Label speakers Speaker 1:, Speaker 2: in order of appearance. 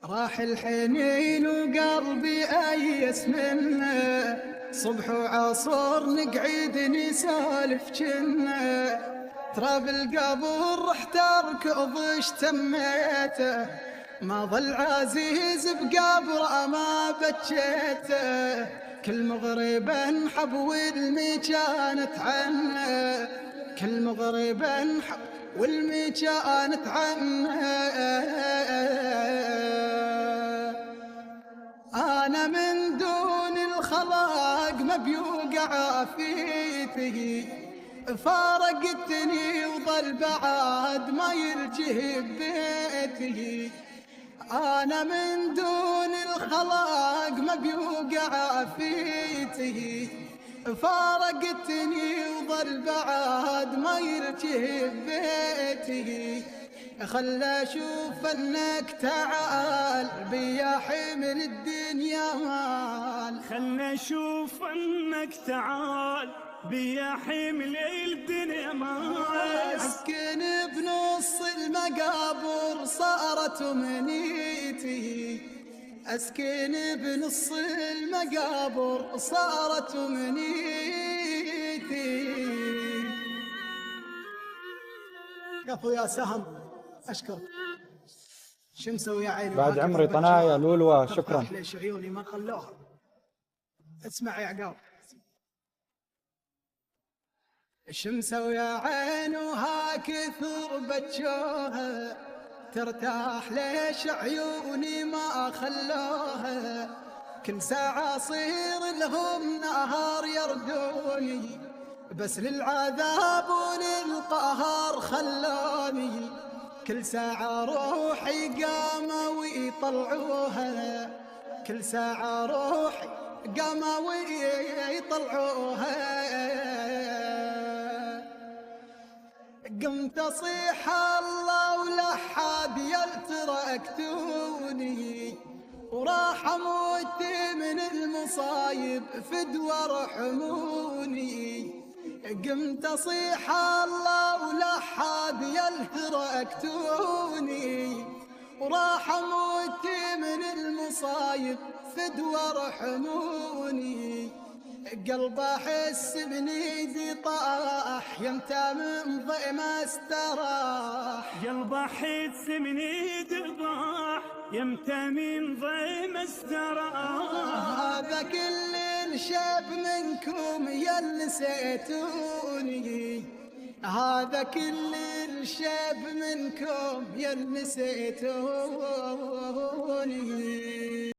Speaker 1: راح الحنين وقلبي أيس منه، صبح وعصر نقعد نسالف جنه، ترى بالقبر رحت اركض اشتميته، ما ظل عزيز بقبره ما بجيته، كل مغرب انحب والمي كانت عنه، كل مغرب انحب والمي كانت عنه. أنا من دون الخلاق ما بيوقع فيته، فارقتني وظل بعد ما يرجه ببيته. أنا من دون الخلاق ما بيوقع فيته، فارقتني وظل بعد ما يرجه ببيته. خلى اشوف انك تعال بيا حمل الدنيا مال،
Speaker 2: خلنا اشوف انك تعال بيا حمل الدنيا مال.
Speaker 1: اسكن بنص المقابر صارت امنيتي، اسكن بنص المقابر صارت امنيتي. قفوا يا سهم اشكرك. شو مسوي يا عيني
Speaker 3: بعد عمري طنايا لولوة، شكرا.
Speaker 1: ليش عيوني ما خلوها. اسمع يا عقاب، شو مسوي يا عين وها كثر بجوها، ترتاح ليش عيوني ما خلوها، كل ساعة صير لهم نهار يردوني، بس للعذاب وللقهر خلوني، كل ساعة روحي قاموا ويطلعوها، كل ساعة روحي قاموا ويطلعوها. قمت اصيح الله ولا حد يلتركتوني، وراح اموت من المصايب فدوى رحموني. قمت اصيح الله ولا حد يلتركتوني، وراح اموت من المصايب فدوى رحموني. قلب احس بنيدي طاح يمتى من ضئ ما استراح،
Speaker 2: قلب احس بنيدي طاح يمتى من ضئ ما استراح.
Speaker 1: هذا كل الشاب منكم يا نسيتوني، هذا كل الشاب منكم يا نسيتوني.